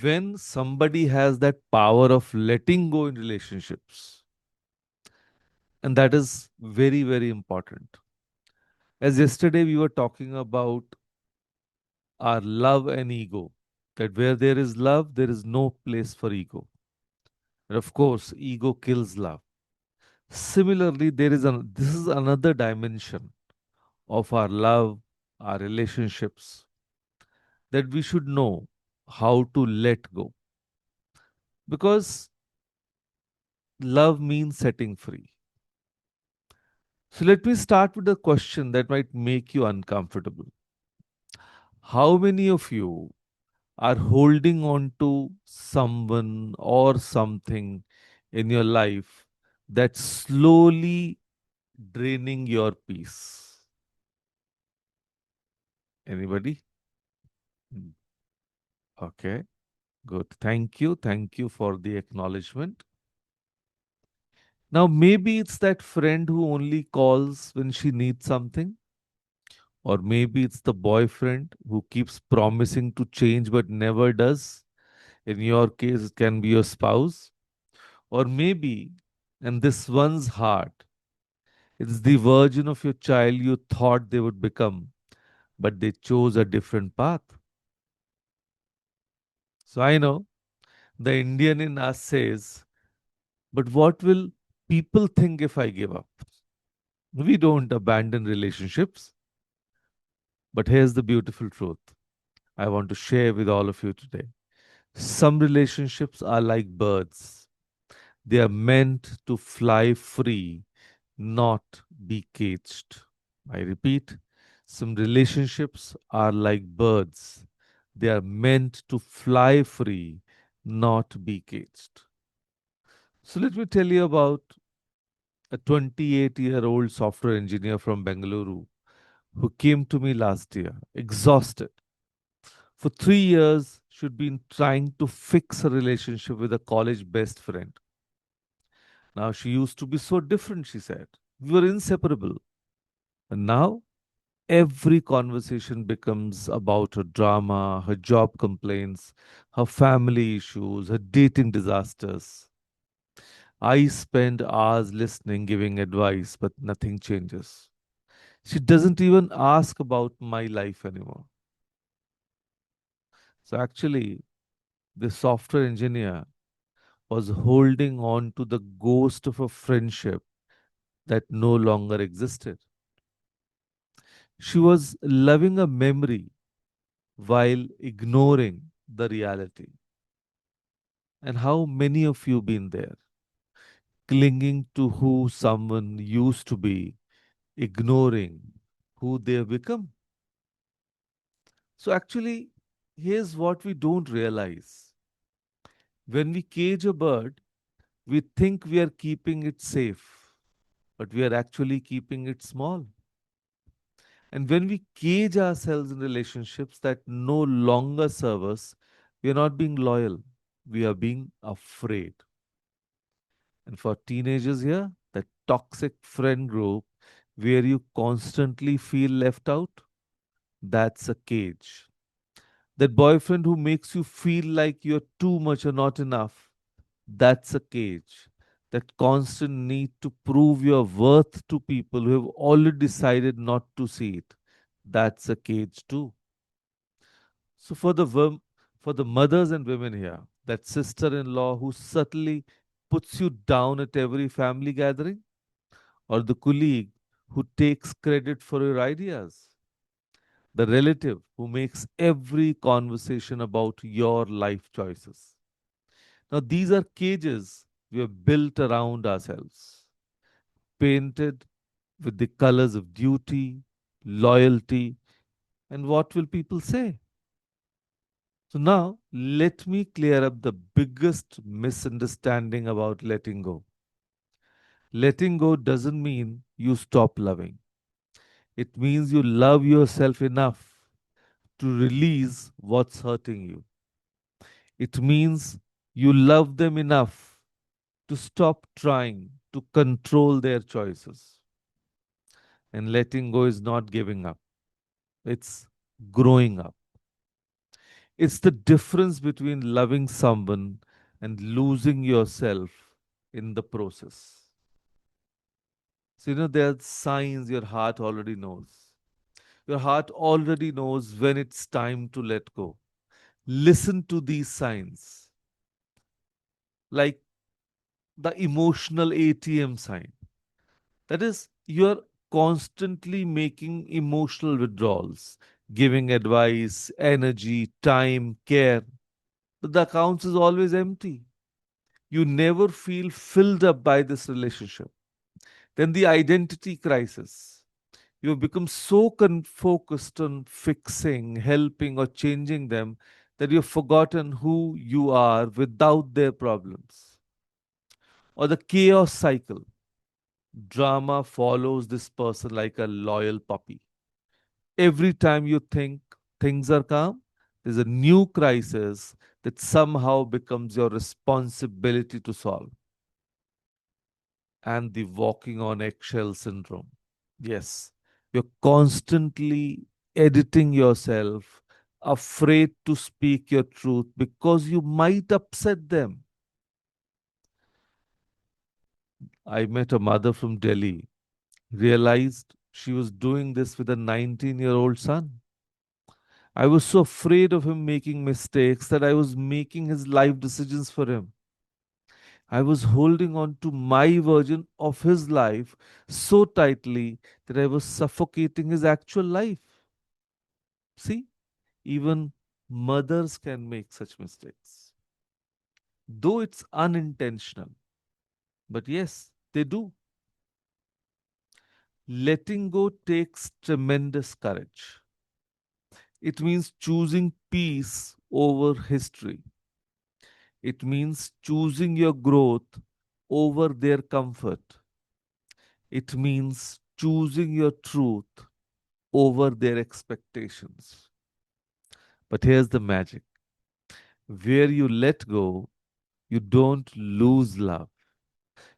when somebody has that power of letting go in relationships, and that is very, very important. As yesterday we were talking about our love and ego, that where there is love, there is no place for ego. And of course, ego kills love. Similarly, this is another dimension of our love, our relationships, that we should know how to let go. Because love means setting free. So let me start with a question that might make you uncomfortable. How many of you are holding on to someone or something in your life that's slowly draining your peace? Anybody? Hmm. Okay, good. Thank you. Thank you for the acknowledgement. Now, maybe it's that friend who only calls when she needs something, or maybe it's the boyfriend who keeps promising to change but never does. In your case, it can be your spouse, or maybe, and this one's hard, it's the version of your child you thought they would become, but they chose a different path. So I know the Indian in us says, but what will people think if I give up? We don't abandon relationships, but here's the beautiful truth I want to share with all of you today. Some relationships are like birds. They are meant to fly free, not be caged. I repeat, some relationships are like birds. They are meant to fly free, not be caged. So let me tell you about a 28-year-old software engineer from Bangalore who came to me last year, exhausted. For 3 years, she'd been trying to fix a relationship with a college best friend. Now she used to be so different, she said. We were inseparable. And now every conversation becomes about her drama, her job complaints, her family issues, her dating disasters. I spend hours listening, giving advice, but nothing changes. She doesn't even ask about my life anymore. So actually, the software engineer was holding on to the ghost of a friendship that no longer existed. She was loving a memory while ignoring the reality. And how many of you been there, clinging to who someone used to be, ignoring who they have become? So actually, here's what we don't realize. When we cage a bird, we think we are keeping it safe, but we are actually keeping it small. And when we cage ourselves in relationships that no longer serve us, we are not being loyal, we are being afraid. And for teenagers here, that toxic friend group where you constantly feel left out, that's a cage. That boyfriend who makes you feel like you're too much or not enough, that's a cage. That constant need to prove your worth to people who have already decided not to see it, that's a cage too. So for the mothers and women here, that sister-in-law who subtly puts you down at every family gathering, or the colleague who takes credit for your ideas, the relative who makes every conversation about your life choices. Now, these are cages we have built around ourselves, painted with the colors of duty, loyalty, and what will people say? So, now let me clear up the biggest misunderstanding about letting go. Letting go doesn't mean you stop loving, it means you love yourself enough to release what's hurting you. It means you love them enough to stop trying to control their choices. And letting go is not giving up, it's growing up. It's the difference between loving someone and losing yourself in the process. So, there are signs your heart already knows. Your heart already knows when it's time to let go. Listen to these signs, like the emotional ATM sign. That is, you're constantly making emotional withdrawals, giving advice, energy, time, care, but the accounts is always empty. You never feel filled up by this relationship. Then the identity crisis. You have become so focused on fixing, helping, or changing them that you've forgotten who you are without their problems. Or the chaos cycle. Drama follows this person like a loyal puppy. Every time you think things are calm, there's a new crisis that somehow becomes your responsibility to solve. And the walking on eggshell syndrome. Yes, you're constantly editing yourself, afraid to speak your truth because you might upset them. I met a mother from Delhi, realized she was doing this with a 19-year-old son. I was so afraid of him making mistakes that I was making his life decisions for him. I was holding on to my version of his life so tightly that I was suffocating his actual life. See, even mothers can make such mistakes, though it's unintentional. But yes, they do. Letting go takes tremendous courage. It means choosing peace over history. It means choosing your growth over their comfort. It means choosing your truth over their expectations. But here's the magic: where you let go, you don't lose love.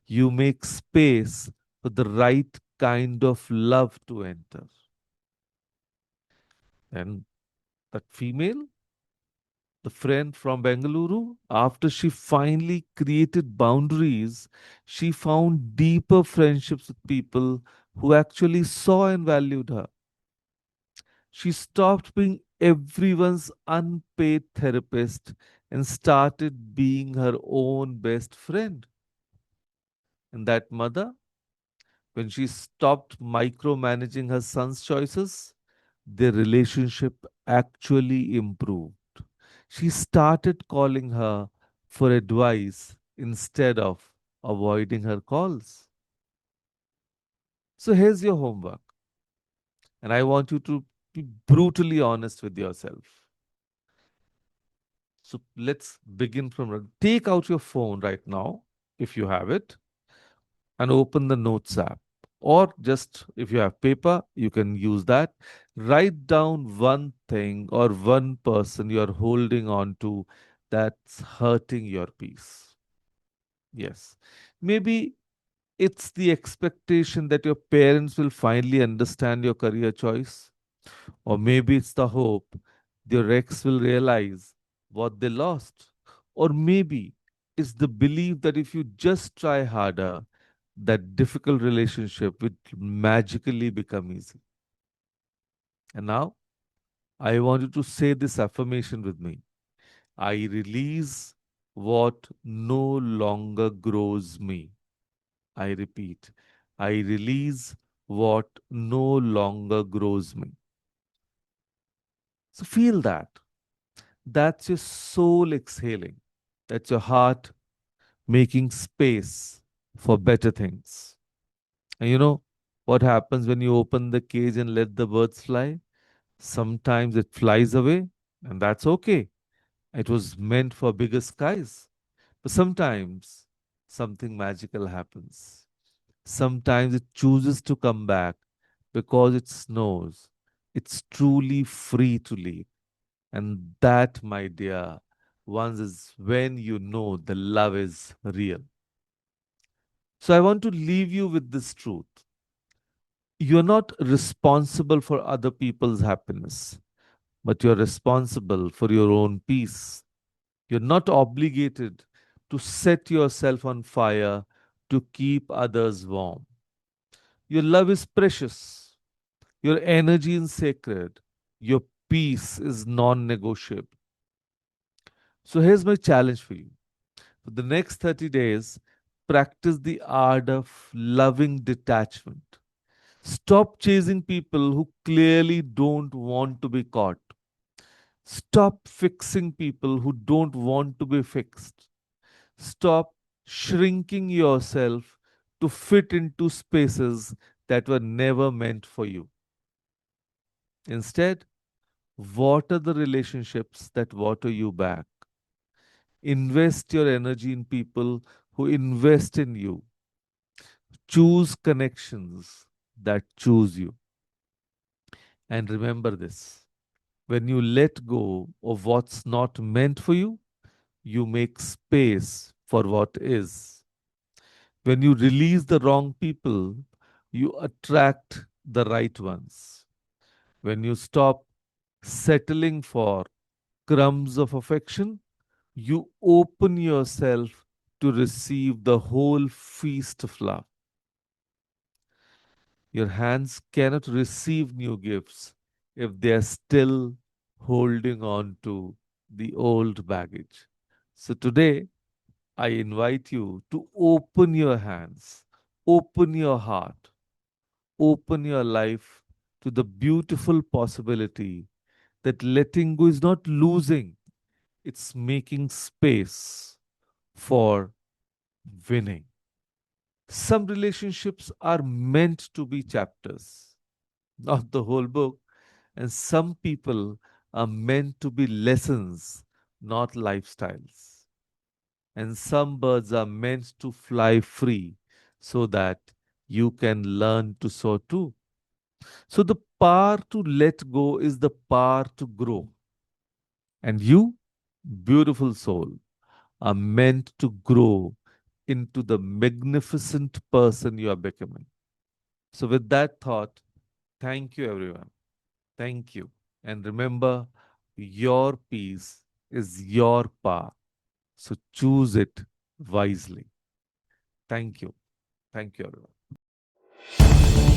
You make space for the right kind of love to enter. And that female, the friend from Bengaluru, after she finally created boundaries, she found deeper friendships with people who actually saw and valued her. She stopped being everyone's unpaid therapist and started being her own best friend. And that mother, when she stopped micromanaging her son's choices, their relationship actually improved. She started calling her for advice instead of avoiding her calls. So here's your homework, and I want you to be brutally honest with yourself. So let's begin from take out your phone right now, if you have it, and open the Notes app. Or just if you have paper, you can use that. Write down one thing or one person you're holding on to that's hurting your peace. Yes. Maybe it's the expectation that your parents will finally understand your career choice. Or maybe it's the hope their ex will realize what they lost. Or maybe it's the belief that if you just try harder, that difficult relationship will magically become easy. And now I want you to say this affirmation with me: I release what no longer grows me. I repeat, I release what no longer grows me. So feel that. That's your soul exhaling. That's your heart making space for better things. And you know what happens when you open the cage and let the birds fly? Sometimes it flies away, and that's okay. It was meant for bigger skies. But sometimes something magical happens. Sometimes it chooses to come back because it knows it's truly free to leave. And that, my dear ones, is when you know the love is real. So I want to leave you with this truth: you're not responsible for other people's happiness, but you're responsible for your own peace. You're not obligated to set yourself on fire to keep others warm. Your love is precious. Your energy is sacred. Your peace is non negotiable. So here's my challenge for you. For the next 30 days, practice the art of loving detachment. Stop chasing people who clearly don't want to be caught. Stop fixing people who don't want to be fixed. Stop shrinking yourself to fit into spaces that were never meant for you. Instead, water the relationships that water you back. Invest your energy in people who invest in you. Choose connections that choose you. And remember this: when you let go of what's not meant for you, you make space for what is. When you release the wrong people, you attract the right ones. When you stop settling for crumbs of affection, you open yourself to receive the whole feast of love. Your hands cannot receive new gifts if they are still holding on to the old baggage. So today, I invite you to open your hands, open your heart, open your life to the beautiful possibility that letting go is not losing, it's making space for winning. Some relationships are meant to be chapters, not the whole book, and some people are meant to be lessons, not lifestyles. And some birds are meant to fly free so that you can learn to soar too. So, the power to let go is the power to grow. And you, beautiful soul, are meant to grow into the magnificent person you are becoming. So, with that thought, thank you, everyone. Thank you. And remember, your peace is your power. So, choose it wisely. Thank you. Thank you, everyone.